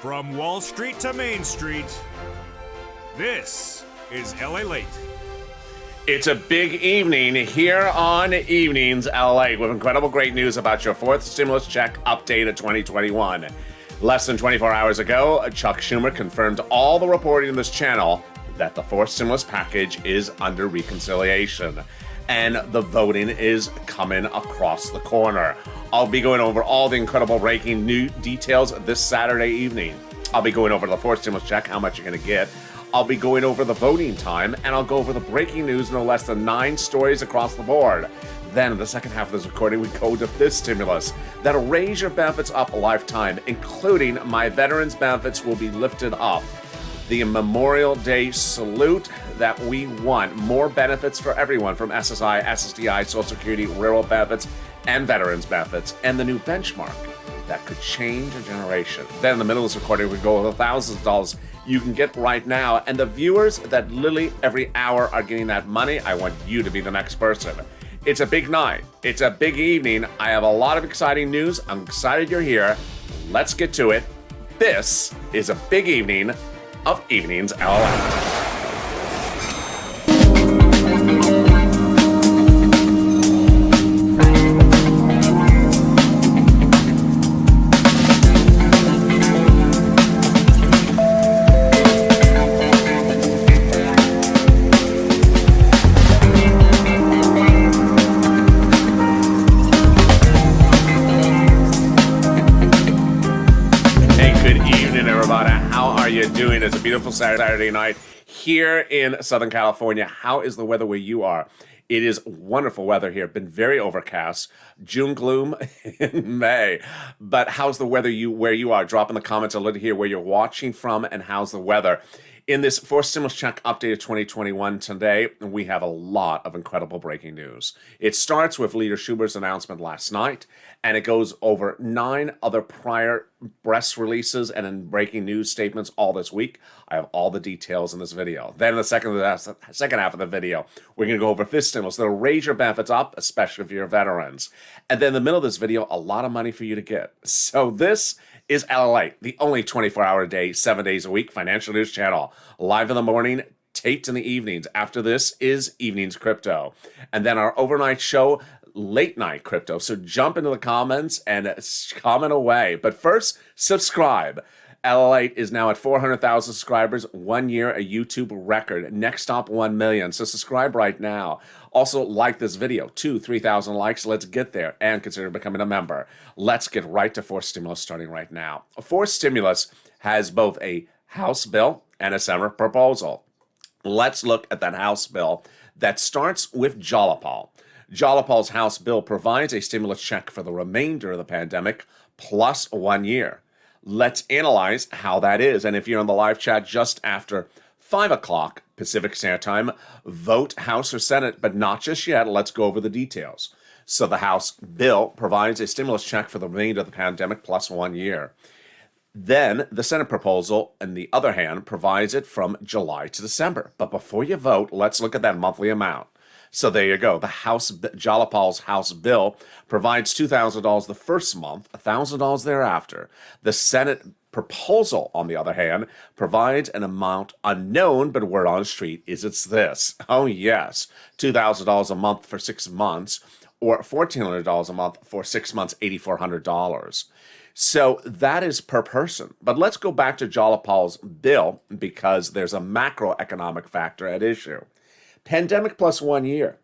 From Wall Street to Main Street, this is LALATE. It's a big evening here on Evenings LA with incredible great news about your fourth stimulus check update of 2021. Less than 24 hours ago, Chuck Schumer confirmed all the reporting in this channel that the fourth stimulus package is under reconciliation. And the voting is coming across the corner. I'll be going over all the incredible breaking new details this Saturday evening. I'll be going over the fourth stimulus check, how much you're going to get. I'll be going over the voting time, and I'll go over the breaking news, no less than 9 stories across the board. Then, in the second half of this recording, we go to this stimulus that'll raise your benefits up a lifetime, including my veterans' benefits will be lifted up. The Memorial Day salute that we want. More benefits for everyone from SSI, SSDI, Social Security, railroad benefits, and veterans benefits, and the new benchmark that could change a generation. Then in the middle of this recording, we go over thousands of dollars you can get right now, and the viewers that literally every hour are getting that money, I want you to be the next person. It's a big night. It's a big evening. I have a lot of exciting news. I'm excited you're here. Let's get to it. This is a big evening of Evenings LA. Doing it's a beautiful Saturday night here in Southern California. How is the weather where you are? It is wonderful weather here. Been very overcast. June gloom in May. But how's the weather where you are? Drop in the comments. I'd love to hear where you're watching from and how's the weather. In this fourth stimulus check update of 2021 today, we have a lot of incredible breaking news. It starts with Leader Schumer's announcement last night, and it goes over 9 other prior press releases and in breaking news statements all this week. I have all the details in this video. Then in the second half of the video, we're going to go over this stimulus that'll raise your benefits up, especially if you're veterans. And then in the middle of this video, a lot of money for you to get. So this is LALATE, the only 24-hour a day, 7 days a week financial news channel. Live in the morning, taped in the evenings. After this is Evenings Crypto. And then our overnight show, Late Night Crypto. So jump into the comments and comment away. But first, subscribe. LALATE is now at 400,000 subscribers, 1 year, a YouTube record. Next stop, 1 million. So subscribe right now. Also, like this video. 3,000 likes. Let's get there and consider becoming a member. Let's get right to fourth stimulus starting right now. Fourth stimulus has both a House bill and a Senate proposal. Let's look at that House bill that starts with Jalopal. Jalopal's House bill provides a stimulus check for the remainder of the pandemic plus 1 year. Let's analyze how that is. And if you're in the live chat just after 5 o'clock Pacific Standard Time, vote House or Senate, but not just yet. Let's go over the details. So the House bill provides a stimulus check for the remainder of the pandemic plus 1 year. Then the Senate proposal, on the other hand, provides it from July to December. But before you vote, let's look at that monthly amount. So there you go. The Jalopal's House bill provides $2,000 the first month, $1,000 thereafter. The Senate proposal, on the other hand, provides an amount unknown, but word on the street is it's this. Oh yes, $2,000 a month for 6 months, or $1,400 a month for 6 months, $8,400. So that is per person. But let's go back to Jalopal's bill because there's a macroeconomic factor at issue. Pandemic plus 1 year.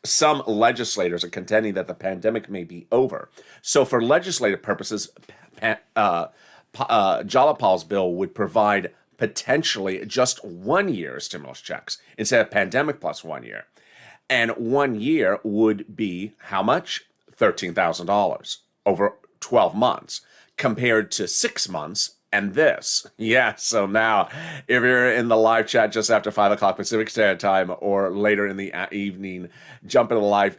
Some legislators are contending that the pandemic may be over. So for legislative purposes, Jalopal's bill would provide potentially just 1 year stimulus checks instead of pandemic plus 1 year. And 1 year would be how much? $13,000 over 12 months compared to 6 months. And this, yeah, so now, if you're in the live chat just after 5 o'clock Pacific Standard Time or later in the evening, jump in the live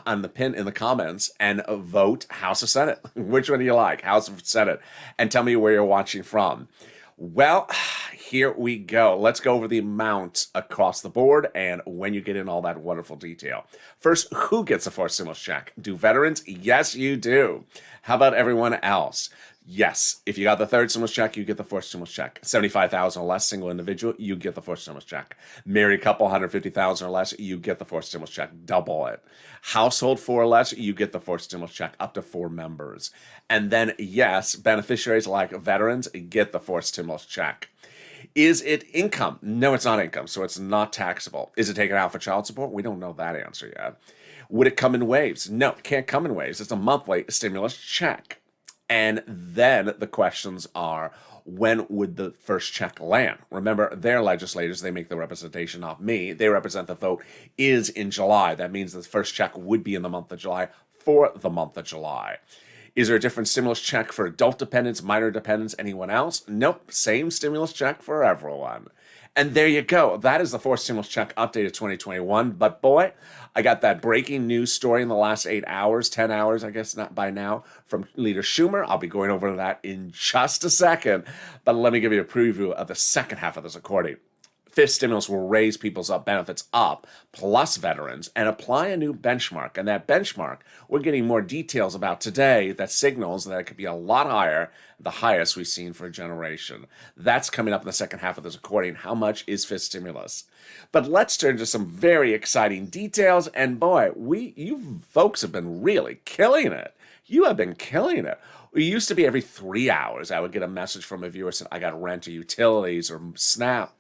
on the pin in the comments and vote House or Senate. Which one do you like, House or Senate? And tell me where you're watching from. Well, here we go. Let's go over the amounts across the board and when you get in all that wonderful detail. First, who gets a fourth stimulus check? Do veterans? Yes, you do. How about everyone else? Yes, if you got the third stimulus check, you get the fourth stimulus check. 75,000 or less, single individual, you get the fourth stimulus check. Married couple, 150,000 or less, you get the fourth stimulus check. Double it. Household 4 or less, you get the fourth stimulus check, up to 4 members. And then, yes, beneficiaries like veterans get the fourth stimulus check. Is it income? No, it's not income, so it's not taxable. Is it taken out for child support? We don't know that answer yet. Would it come in waves? No, it can't come in waves. It's a monthly stimulus check. And then the questions are, when would the first check land? Remember, they're legislators. They make the representation, not me. They represent the vote is in July. That means the first check would be in the month of July for the month of July. Is there a different stimulus check for adult dependents, minor dependents, anyone else? Nope, same stimulus check for everyone. And there you go. That is the fourth stimulus check update of 2021. But boy, I got that breaking news story in the last 8 hours, 10 hours, I guess not by now, from Leader Schumer. I'll be going over that in just a second. But let me give you a preview of the second half of this recording. Fifth stimulus will raise people's benefits up, plus veterans, and apply a new benchmark. And that benchmark, we're getting more details about today that signals that it could be a lot higher, the highest we've seen for a generation. That's coming up in the second half of this recording. How much is fifth stimulus? But let's turn to some very exciting details. And boy, you folks have been really killing it. You have been killing it. It used to be every 3 hours I would get a message from a viewer saying, I got rent or utilities or SNAP.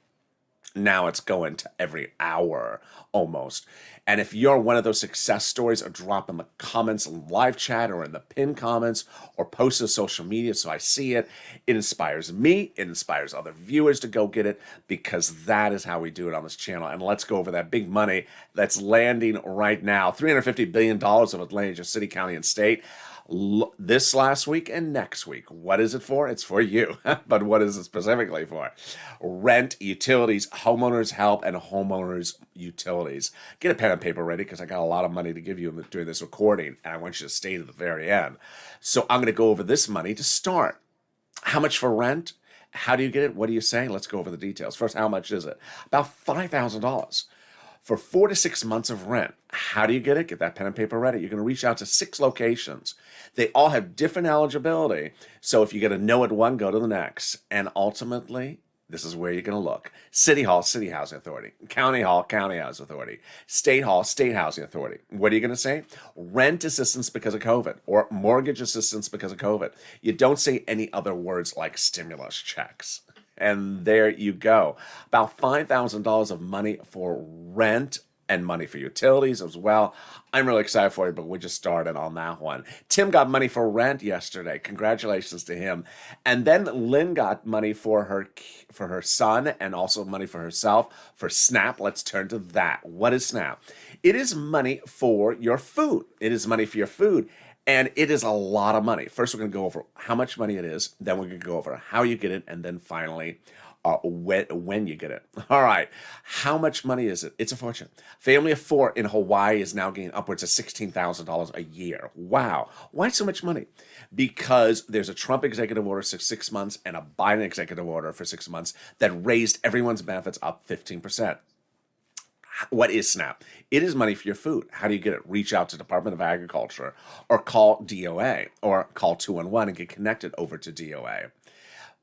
Now it's going to every hour almost. And if you're one of those success stories, or drop in the comments in live chat or in the pinned comments or post to social media so I see it. It inspires me. It inspires other viewers to go get it, because that is how we do it on this channel. And let's go over that big money that's landing right now. $350 billion of Atlanta City, County, and State. This last week and next week. What is it for? It's for you. But what is it specifically for? Rent, utilities, homeowners help, and homeowners utilities. Get a pen and paper ready, because I got a lot of money to give you during this recording, and I want you to stay to the very end. So I'm going to go over this money to start. How much for rent? How do you get it? What do you say? Let's go over the details. First, how much is it? About $5,000. For 4 to 6 months of rent. How do you get it? Get that pen and paper ready. You're going to reach out to 6 locations. They all have different eligibility. So if you get a no at one, go to the next. And ultimately, this is where you're going to look. City Hall, City Housing Authority. County Hall, County Housing Authority. State Hall, State Housing Authority. What are you going to say? Rent assistance because of COVID, or mortgage assistance because of COVID. You don't say any other words like stimulus checks. And there you go. About $5,000 of money for rent and money for utilities as well. I'm really excited for you, but we just started on that one. Tim got money for rent yesterday. Congratulations to him. And then Lynn got money for her son, and also money for herself for SNAP. Let's turn to that. What is SNAP? It is money for your food. It is money for your food. And it is a lot of money. First, we're going to go over how much money it is. Then we're going to go over how you get it. And then finally, when you get it. All right. How much money is it? It's a fortune. Family of 4 in Hawaii is now getting upwards of $16,000 a year. Wow. Why so much money? Because there's a Trump executive order for 6 months and a Biden executive order for 6 months that raised everyone's benefits up 15%. What is SNAP? It is money for your food. How do you get it? Reach out to Department of Agriculture, or call DOA, or call 211 and get connected over to DOA.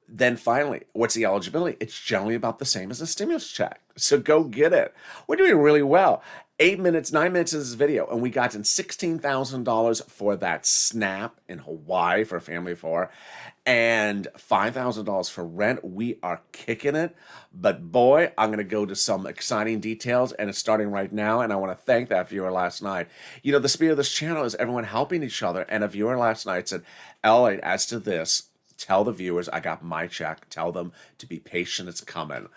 Then finally, what's the eligibility? It's generally about the same as a stimulus check. So go get it. We're doing really well. 9 minutes of this video, and we got in $16,000 for that SNAP in Hawaii for a family of 4, and $5,000 for rent. We are kicking it. But boy, I'm going to go to some exciting details, and it's starting right now, and I want to thank that viewer last night. You know, the spirit of this channel is everyone helping each other, and a viewer last night said, LALATE, as to this, tell the viewers I got my check. Tell them to be patient. It's coming.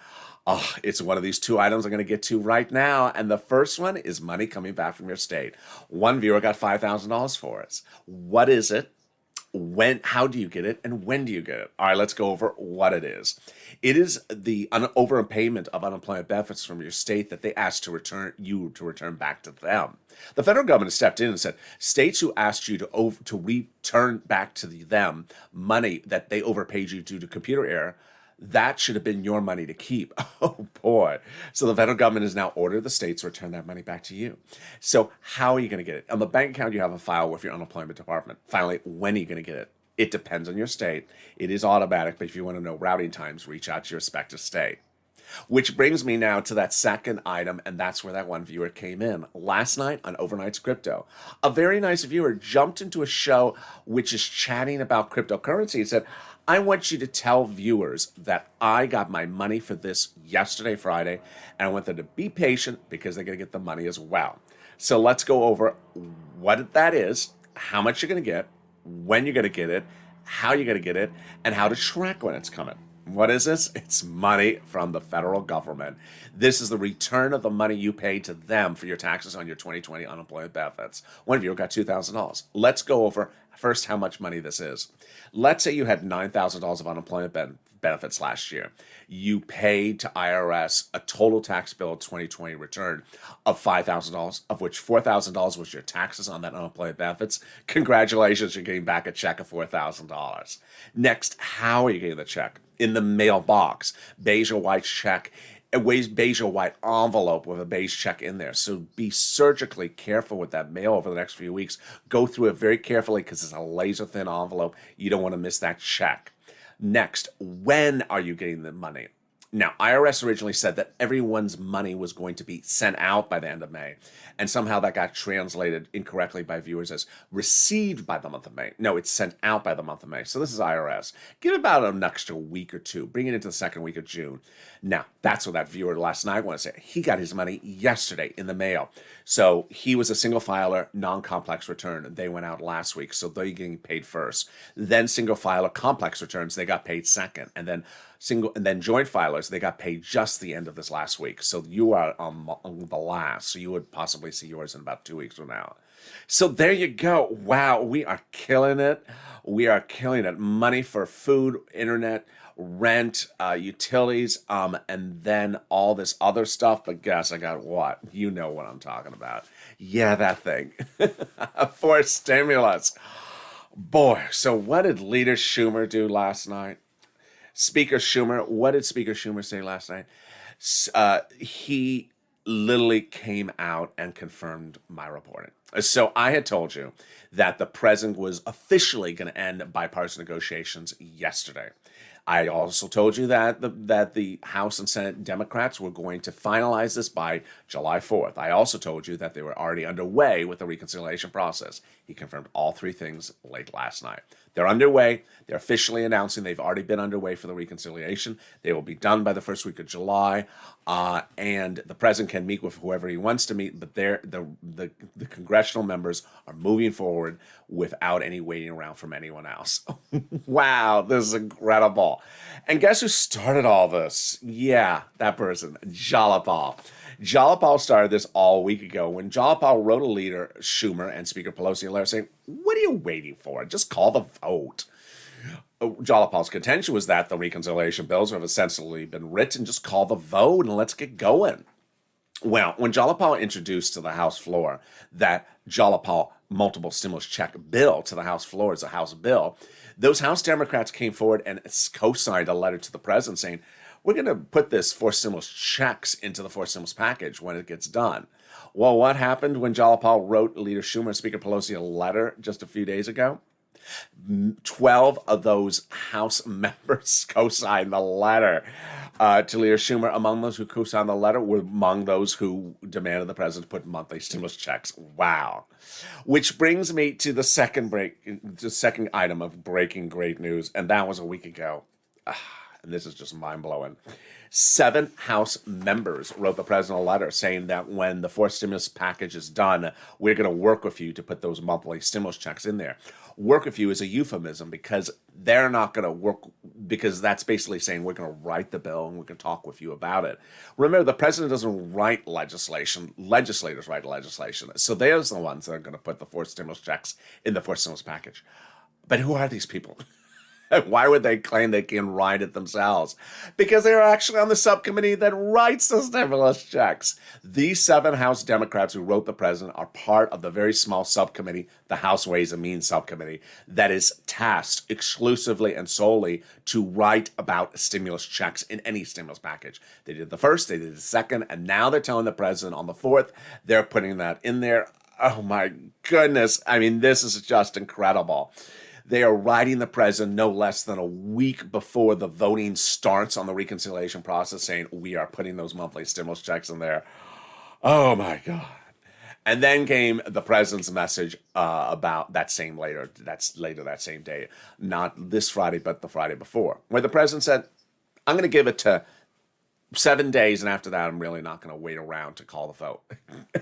Oh, it's one of these 2 items I'm going to get to right now. And the first one is money coming back from your state. One viewer got $5,000 for us. What is it? How do you get it? And when do you get it? All right, let's go over what it is. It is the overpayment of unemployment benefits from your state that they asked to return back to them. The federal government stepped in and said, states who asked you to return back to them money that they overpaid you due to computer error, that should have been your money to keep. Oh, boy. So the federal government has now ordered the states to return that money back to you. So how are you going to get it? On the bank account, you have a file with your unemployment department. Finally, when are you going to get it? It depends on your state. It is automatic, but if you want to know routing times, reach out to your respective state. Which brings me now to that second item, and that's where that one viewer came in. Last night on Overnight's Crypto, a very nice viewer jumped into a show which is chatting about cryptocurrency. He said, I want you to tell viewers that I got my money for this yesterday, Friday, and I want them to be patient because they're going to get the money as well. So let's go over what that is, how much you're going to get, when you're going to get it, how you're going to get it, and how to track when it's coming. What is this? It's money from the federal government. This is the return of the money you paid to them for your taxes on your 2020 unemployment benefits. One viewer got $2,000. Let's go over first how much money this is. Let's say you had $9,000 of unemployment benefits last year. You paid to IRS a total tax bill of 2020 return of $5,000, of which $4,000 was your taxes on that unemployment benefits. Congratulations, you're getting back a check of $4,000. Next, how are you getting the check? In the mailbox, beige or white check, a beige or white envelope with a beige check in there. So be surgically careful with that mail over the next few weeks. Go through it very carefully because it's a laser thin envelope. You don't want to miss that check. Next, when are you getting the money? Now, IRS originally said that everyone's money was going to be sent out by the end of May, and somehow that got translated incorrectly by viewers as received by the month of May. No, it's sent out by the month of May. So this is IRS. Give it about an extra week or two. Bring it into the second week of June. Now, that's what that viewer last night wanted to say. He got his money yesterday in the mail. So he was a single filer, non-complex return. They went out last week, so they're getting paid first. Then single filer complex returns, they got paid second. And then joint filers, they got paid just the end of this last week. So you are on the last. So you would possibly see yours in about 2 weeks from now. So there you go. Wow, we are killing it. We are killing it. Money for food, internet, rent, utilities, and then all this other stuff. But guess I got what? You know what I'm talking about. Yeah, that thing. For stimulus. Boy, so what did Leader Schumer do last night? Speaker Schumer, what did Speaker Schumer say last night? He literally came out and confirmed my reporting. So I had told you that the president was officially going to end bipartisan negotiations yesterday. I also told you that the House and Senate Democrats were going to finalize this by July 4th. I also told you that they were already underway with the reconciliation process. He confirmed all three things late last night. They're underway. They're officially announcing they've already been underway for the reconciliation. They will be done by the first week of July, and the president can meet with whoever he wants to meet, but the congressional members are moving forward without any waiting around from anyone else. Wow, this is incredible. And guess who started all this? Yeah, that person, Jalapal. Jalapal started this all week ago when Jalapal wrote a leader, Schumer and Speaker Pelosi, a letter saying, what are you waiting for? Just call the vote. Jalapal's contention was that the reconciliation bills have essentially been written. Just call the vote and let's get going. Well, when Jalapal introduced to the House floor that Jalapal multiple stimulus check bill to the House floor as a House bill, those House Democrats came forward and co-signed a letter to the president saying, we're going to put this four stimulus checks into the four stimulus package when it gets done. Well, what happened when Jalapal wrote Leader Schumer and Speaker Pelosi a letter just a few days ago? 12 of those House members co-signed the letter to Leader Schumer. Among those who co-signed the letter were among those who demanded the president put monthly stimulus checks. Wow. Which brings me to the second item of breaking great news, and that was a week ago. And this is just mind-blowing. 7 House members wrote the president a letter saying that when the fourth stimulus package is done, we're going to work with you to put those monthly stimulus checks in there. Work with you is a euphemism because they're not going to work, because that's basically saying we're going to write the bill and we're going to talk with you about it. Remember, the president doesn't write legislation. Legislators write legislation. So they're the ones that are going to put the fourth stimulus checks in the fourth stimulus package. But who are these people? Why would they claim they can write it themselves? Because they're actually on the subcommittee that writes the stimulus checks. These 7 House Democrats who wrote the president are part of the very small subcommittee, the House Ways and Means subcommittee, that is tasked exclusively and solely to write about stimulus checks in any stimulus package. They did the first, they did the second, and now they're telling the president on the fourth, they're putting that in there. Oh my goodness. I mean, this is just incredible. They are writing the president no less than a week before the voting starts on the reconciliation process, saying we are putting those monthly stimulus checks in there. Oh my God. And then came the president's message about that same that same day, not this Friday, but the Friday before, where the president said, I'm going to give it to 7 days, and after that, I'm really not going to wait around to call the vote.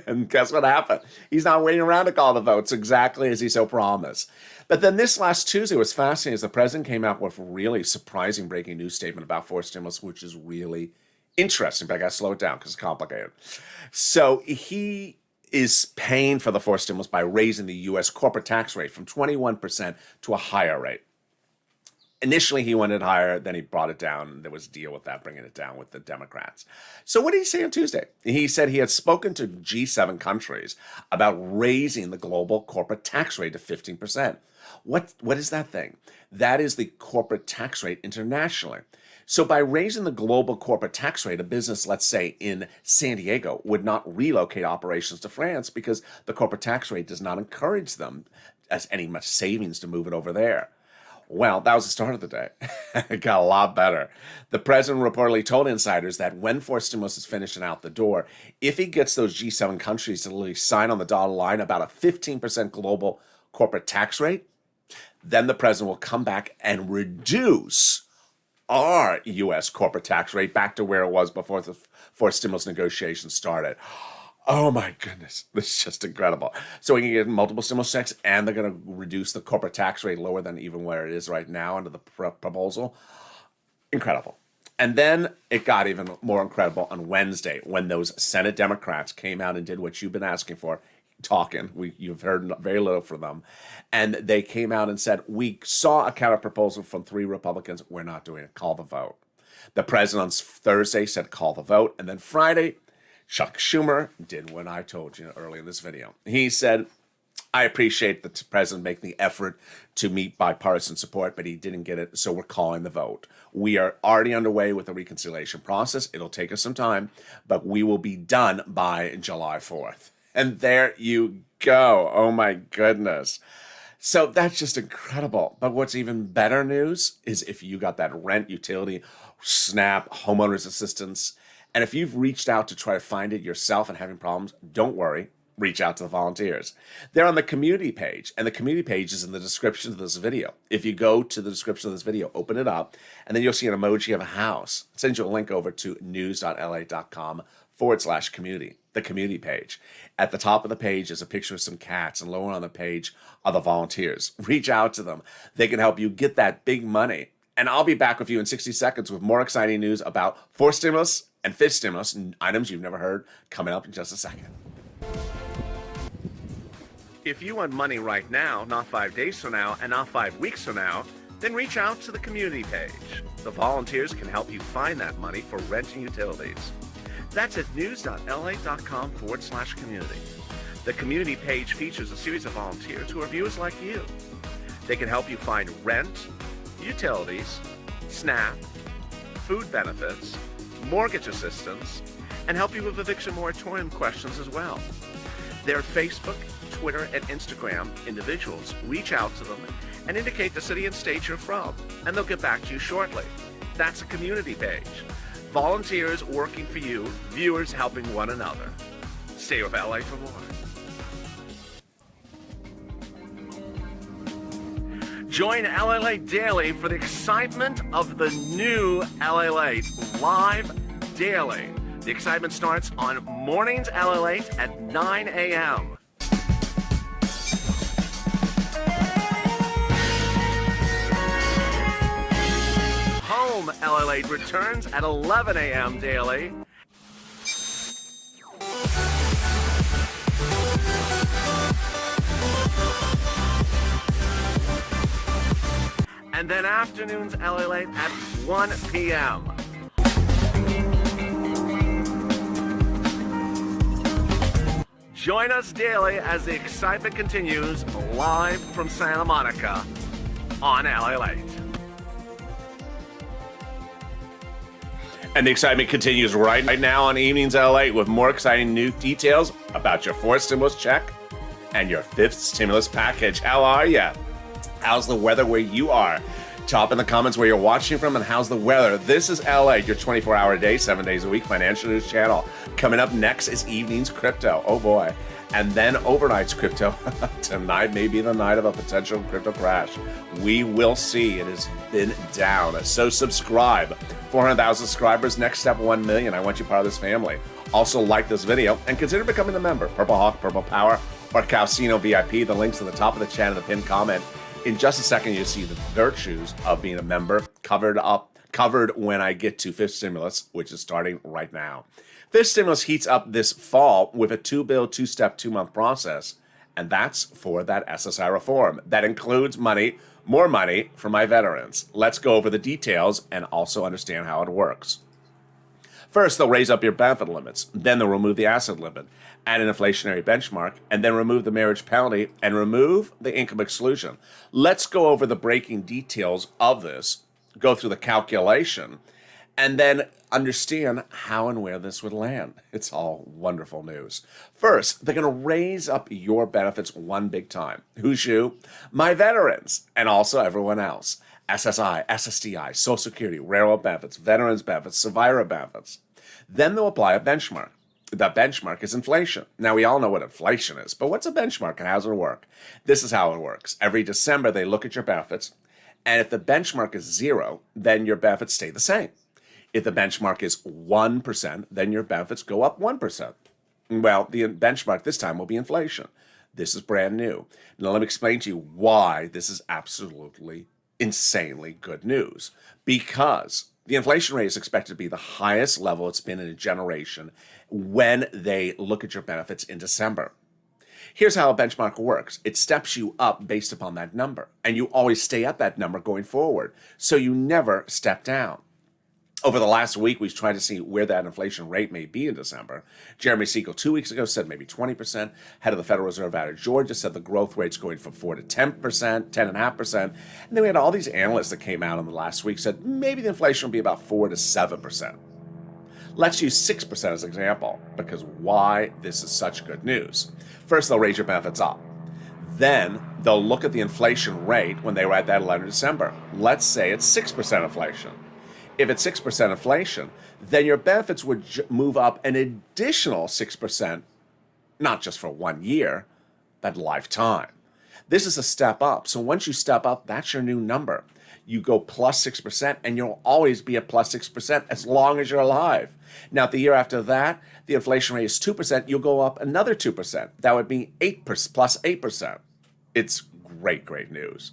And guess what happened? He's not waiting around to call the votes, exactly as he so promised. But then this last Tuesday was fascinating as the president came out with a really surprising breaking news statement about forced stimulus, which is really interesting, but I got to slow it down because it's complicated. So he is paying for the forced stimulus by raising the U.S. corporate tax rate from 21% to a higher rate. Initially, he wanted higher, then he brought it down. There was a deal with that, bringing it down with the Democrats. So what did he say on Tuesday? He said he had spoken to G7 countries about raising the global corporate tax rate to 15%. What is that thing? That is the corporate tax rate internationally. So by raising the global corporate tax rate, a business, let's say in San Diego, would not relocate operations to France because the corporate tax rate does not encourage them as any much savings to move it over there. Well, that was the start of the day. It got a lot better. The president reportedly told insiders that when forced stimulus is finished and out the door, if he gets those G7 countries to literally sign on the dotted line about a 15% global corporate tax rate, then the president will come back and reduce our U.S. corporate tax rate back to where it was before the forced stimulus negotiations started. Oh my goodness, this is just incredible. So we can get multiple stimulus checks, and they're going to reduce the corporate tax rate lower than even where it is right now under the proposal. Incredible. And then it got even more incredible on Wednesday when those Senate Democrats came out and did what you've been asking for, talking. You've heard very little from them. And they came out and said, we saw a counter proposal from 3 Republicans. We're not doing it. Call the vote. The president on Thursday said, call the vote. And then Friday, Chuck Schumer did what I told you earlier in this video. He said, I appreciate the president making the effort to meet bipartisan support, but he didn't get it, so we're calling the vote. We are already underway with the reconciliation process. It'll take us some time, but we will be done by July 4th. And there you go. Oh my goodness. So that's just incredible. But what's even better news is if you got that rent, utility, SNAP, homeowners assistance, and if you've reached out to try to find it yourself and having problems, don't worry. Reach out to the volunteers. They're on the community page, and the community page is in the description of this video. If you go to the description of this video, open it up, and then you'll see an emoji of a house. It sends you a link over to news.la.com/community, the community page. At the top of the page is a picture of some cats, and lower on the page are the volunteers. Reach out to them. They can help you get that big money. And I'll be back with you in 60 seconds with more exciting news about forced stimulus and fifth stimulus, items you've never heard, coming up in just a second. If you want money right now, not 5 days from now, and not 5 weeks from now, then reach out to the community page. The volunteers can help you find that money for rent and utilities. That's at news.la.com/community. The community page features a series of volunteers who are viewers like you. They can help you find rent, utilities, SNAP, food benefits, mortgage assistance, and help you with eviction moratorium questions as well. Their Facebook, Twitter, and Instagram individuals reach out to them and indicate the city and state you're from, and they'll get back to you shortly. That's a community page. Volunteers working for you, viewers helping one another. Stay with LA for more. Join LALATE Daily for the excitement of the new LALATE live daily. The excitement starts on mornings LALATE at 9 a.m. Home LALATE returns at 11 a.m. daily. And then afternoons LALATE at 1 p.m. Join us daily as the excitement continues live from Santa Monica on LALATE. And the excitement continues right now on Evenings LALATE with more exciting new details about your fourth stimulus check and your fifth stimulus package. How are ya? How's the weather where you are? Top in the comments where you're watching from and how's the weather. This is LA, your 24-hour day, 7 days a week financial news channel. Coming up next is evening's crypto. Oh boy. And then overnight's crypto. Tonight may be the night of a potential crypto crash. We will see. It has been down. So subscribe. 400,000 subscribers. Next step, 1 million. I want you part of this family. Also like this video and consider becoming a member. Purple Hawk, Purple Power, or Calcino VIP. The link's at the top of the channel, the pinned comment. In just a second, you'll see the virtues of being a member covered when I get to fifth stimulus, which is starting right now. Fifth stimulus heats up this fall with a two-bill, two-step, two-month process, and that's for that SSI reform. That includes money, more money for my veterans. Let's go over the details and also understand how it works. First, they'll raise up your benefit limits. Then they'll remove the asset limit, add an inflationary benchmark, and then remove the marriage penalty and remove the income exclusion. Let's go over the breaking details of this, go through the calculation, and then understand how and where this would land. It's all wonderful news. First, they're going to raise up your benefits one big time. Who's you? My veterans, and also everyone else. SSI, SSDI, Social Security, railroad benefits, veterans benefits, survivor benefits. Then they'll apply a benchmark. That benchmark is inflation. Now, we all know what inflation is, but what's a benchmark and how does it work? This is how it works. Every December, they look at your benefits, and if the benchmark is 0, then your benefits stay the same. If the benchmark is 1%, then your benefits go up 1%. Well, the benchmark this time will be inflation. This is brand new. Now, let me explain to you why this is absolutely insanely good news. Because the inflation rate is expected to be the highest level it's been in a generation when they look at your benefits in December. Here's how a benchmark works. It steps you up based upon that number, and you always stay at that number going forward, so you never step down. Over the last week, we've tried to see where that inflation rate may be in December. Jeremy Siegel 2 weeks ago said maybe 20%. Head of the Federal Reserve out of Georgia said the growth rate's going from 4 to 10%, 10.5%. And then we had all these analysts that came out in the last week said maybe the inflation will be about 4 to 7%. Let's use 6% as an example, because why this is such good news. First, they'll raise your benefits up. Then they'll look at the inflation rate when they were at that 11 December. Let's say it's 6% inflation. If it's 6% inflation, then your benefits would move up an additional 6%, not just for 1 year, but lifetime. This is a step up. So once you step up, that's your new number. You go plus 6%, and you'll always be at plus 6% as long as you're alive. Now, if the year after that, the inflation rate is 2%, you'll go up another 2%. That would be 8% plus 8%. It's great, great news.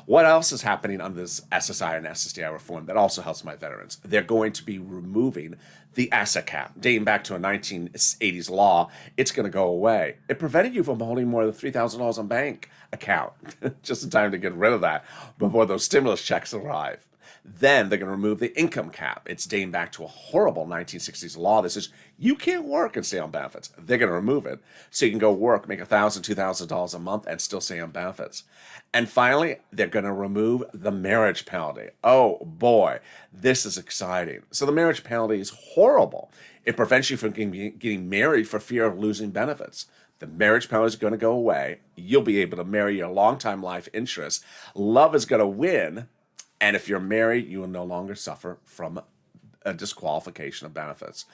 What else is happening on this SSI and SSDI reform that also helps my veterans? They're going to be removing the asset cap. Dating back to a 1980s law, it's going to go away. It prevented you from holding more than $3,000 on bank account. Just in time to get rid of that before those stimulus checks arrive. Then they're going to remove the income cap. It's dating back to a horrible 1960s law that says you can't work and stay on benefits. They're going to remove it so you can go work, make $1,000, $2,000 a month, and still stay on benefits. And finally, they're going to remove the marriage penalty. Oh boy, this is exciting. So the marriage penalty is horrible. It prevents you from getting married for fear of losing benefits. The marriage penalty is going to go away. You'll be able to marry your longtime life interest. Love is going to win. And if you're married, you will no longer suffer from a disqualification of benefits.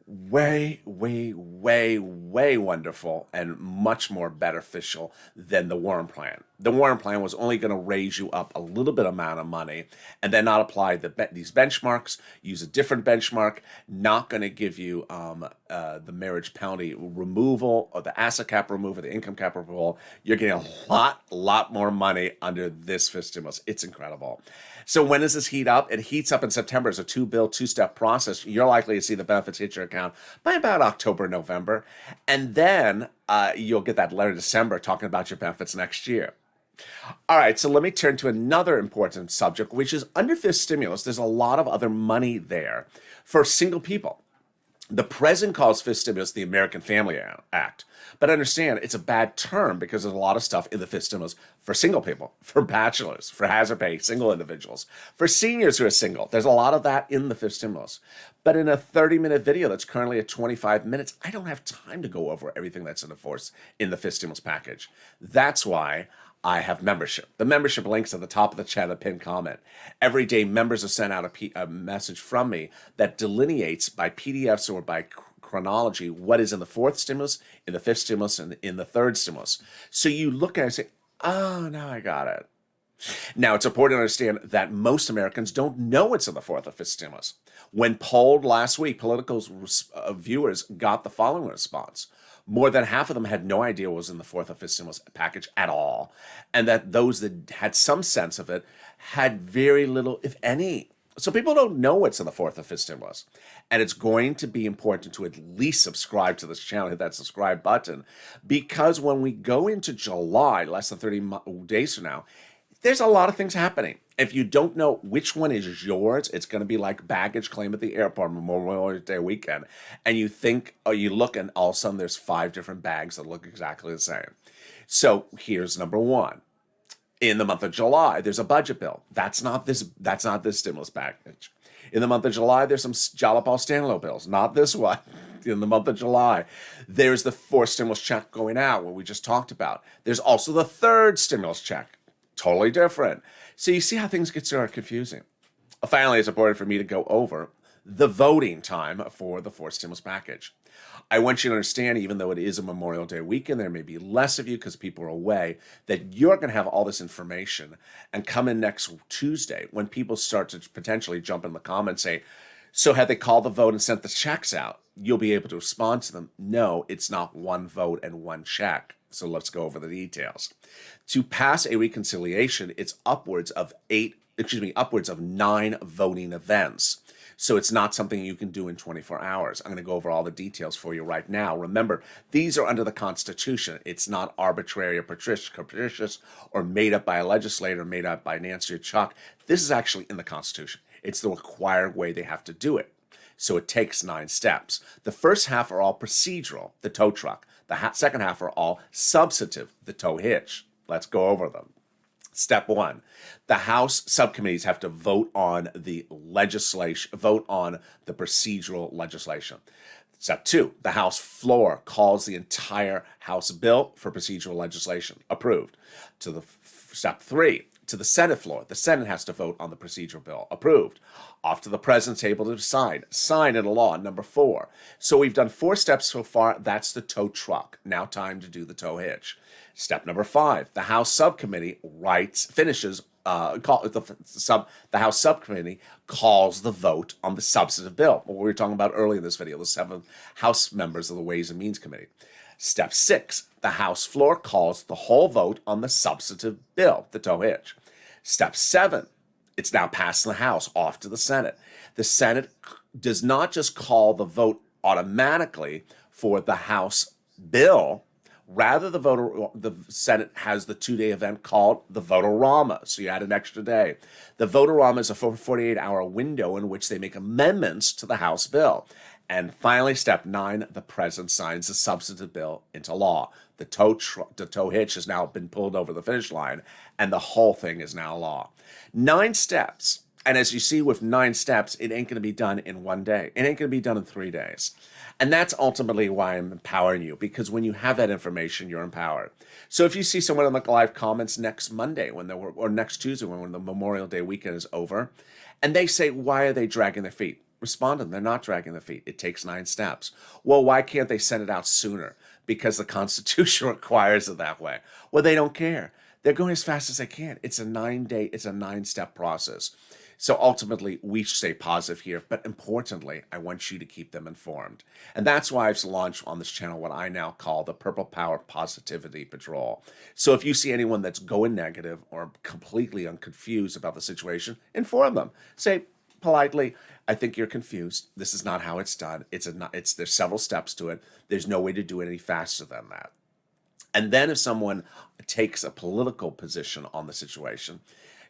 Way, way, way, way wonderful and much more beneficial than the Warren plan. The Warren plan was only going to raise you up a little bit amount of money and then not apply these benchmarks, use a different benchmark, not going to give you the marriage penalty removal or the asset cap removal, the income cap removal. You're getting a lot more money under this fifth stimulus. It's incredible. So when does this heat up? It heats up in September. It's a two-bill, two-step process. You're likely to see the benefits hit your account by about October, November. And then you'll get that letter in December talking about your benefits next year. All right, so let me turn to another important subject, which is under fifth stimulus, there's a lot of other money there for single people. The president calls fifth stimulus the American Family Act. But understand, it's a bad term because there's a lot of stuff in the fifth stimulus for single people, for bachelors, for hazard pay, single individuals, for seniors who are single. There's a lot of that in the fifth stimulus. But in a 30-minute video that's currently at 25 minutes, I don't have time to go over everything that's in the fifth stimulus package. That's why I have membership. The membership link's at the top of the chat, a pinned comment. Every day, members are sent out a message from me that delineates by PDFs or by chronology what is in the fourth stimulus, in the fifth stimulus, and in the third stimulus. So you look at it and say, oh, now I got it. Now, it's important to understand that most Americans don't know what's in the fourth or fifth stimulus. When polled last week, Politico's viewers got the following response. More than half of them had no idea what was in the fourth or fifth stimulus package at all, and that those that had some sense of it had very little, if any. So people don't know what's in the fourth or fifth stimulus. And it's going to be important to at least subscribe to this channel, hit that subscribe button, because when we go into July, less than 30 days from now, there's a lot of things happening. If you don't know which one is yours, it's going to be like baggage claim at the airport Memorial Day weekend. And you think, or you look, and all of a sudden there's 5 different bags that look exactly the same. So here's number one. In the month of July, there's a budget bill. That's not this stimulus package. In the month of July, there's some Jalapal Stanlow bills. Not this one. In the month of July, there's the fourth stimulus check going out, what we just talked about. There's also the third stimulus check. Totally different. So you see how things get sort of confusing. Finally, it's important for me to go over the voting time for the fourth stimulus package. I want you to understand, even though it is a Memorial Day weekend, there may be less of you because people are away, that you're going to have all this information and come in next Tuesday when people start to potentially jump in the comments and say, so have they called the vote and sent the checks out? You'll be able to respond to them. No, it's not one vote and one check. So let's go over the details. To pass a reconciliation, it's upwards of 9 voting events. So it's not something you can do in 24 hours. I'm going to go over all the details for you right now. Remember, these are under the Constitution. It's not arbitrary or capricious or made up by a legislator, made up by Nancy or Chuck. This is actually in the Constitution. It's the required way they have to do it. So it takes 9 steps. The first half are all procedural, the tow truck. The second half are all substantive, the tow hitch. Let's go over them. Step 1, the House subcommittees have to vote on the legislation, vote on the procedural legislation. Step 2, the House floor calls the entire House bill for procedural legislation approved. Step 3, to the Senate floor, the Senate has to vote on the procedural bill approved. Off to the President's table to sign into law, number 4. So we've done 4 steps so far. That's the tow truck. Now time to do the tow hitch. Step number 5, the House subcommittee the House subcommittee calls the vote on the substantive bill, what we were talking about earlier in this video, the 7 House members of the Ways and Means Committee. Step 6, the House floor calls the whole vote on the substantive bill, the tow hitch. Step 7, it's now passed in the House, off to the Senate. The Senate does not just call the vote automatically for the House bill. Rather, the Senate has the 2-day event called the Vote-A-Rama, so you add an extra day. The Vote-A-Rama is a 48-hour window in which they make amendments to the House bill. And finally, step 9, the President signs the substantive bill into law. The tow hitch has now been pulled over the finish line, and the whole thing is now law. 9 steps. And as you see with 9 steps, it ain't going to be done in 1 day. It ain't going to be done in 3 days. And that's ultimately why I'm empowering you, because when you have that information, you're empowered. So if you see someone in the live comments next Monday or next Tuesday when the Memorial Day weekend is over, and they say, why are they dragging their feet? Respond to them. They're not dragging their feet. It takes 9 steps. Well, why can't they send it out sooner? Because the Constitution requires it that way. Well, they don't care. They're going as fast as they can. It's a 9-step process. So ultimately, we stay positive here, but importantly, I want you to keep them informed. And that's why I've launched on this channel what I now call the Purple Power Positivity Patrol. So if you see anyone that's going negative or completely confused about the situation, inform them. Say politely, I think you're confused. This is not how it's done. There's several steps to it. There's no way to do it any faster than that. And then if someone takes a political position on the situation,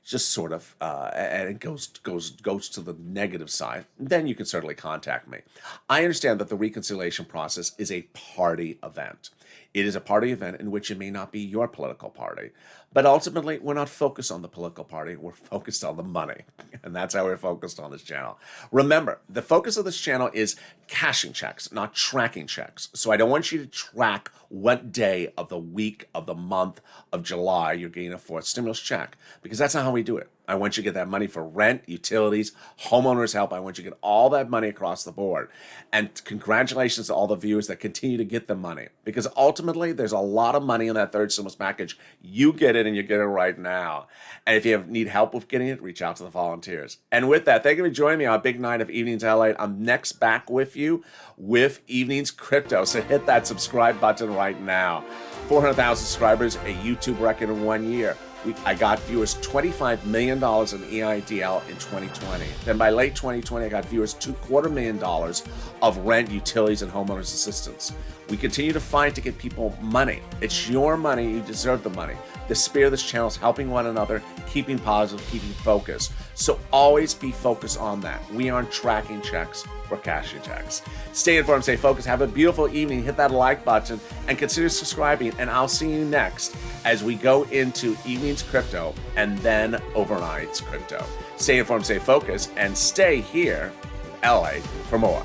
just sort of, and it goes to the negative side, then you can certainly contact me. I understand that the reconciliation process is a party event. It is a party event in which it may not be your political party. But ultimately, we're not focused on the political party. We're focused on the money. And that's how we're focused on this channel. Remember, the focus of this channel is cashing checks, not tracking checks. So I don't want you to track what day of the week, of the month of July you're getting a fourth stimulus check, because that's not how we do it. I want you to get that money for rent, utilities, homeowners help. I want you to get all that money across the board. And congratulations to all the viewers that continue to get the money, because ultimately there's a lot of money in that third stimulus package. You get it, and you get it right now. And if you need help with getting it, reach out to the volunteers. And with that, thank you for joining me on a big night of Evenings LA. I'm next back with you with Evenings Crypto. So hit that subscribe button right now. 400,000 subscribers, a YouTube record in 1 year. I got viewers $25 million in EIDL in 2020. Then by late 2020, I got viewers $250,000 of rent, utilities, and homeowners assistance. We continue to fight to get people money. It's your money. You deserve the money. The spirit of this channel is helping one another, keeping positive, keeping focused. So always be focused on that. We aren't tracking checks, we're cashing checks. Stay informed, stay focused. Have a beautiful evening. Hit that like button and consider subscribing. And I'll see you next as we go into Evenings Crypto and then Overnights Crypto. Stay informed, stay focused, and stay here with LA for more.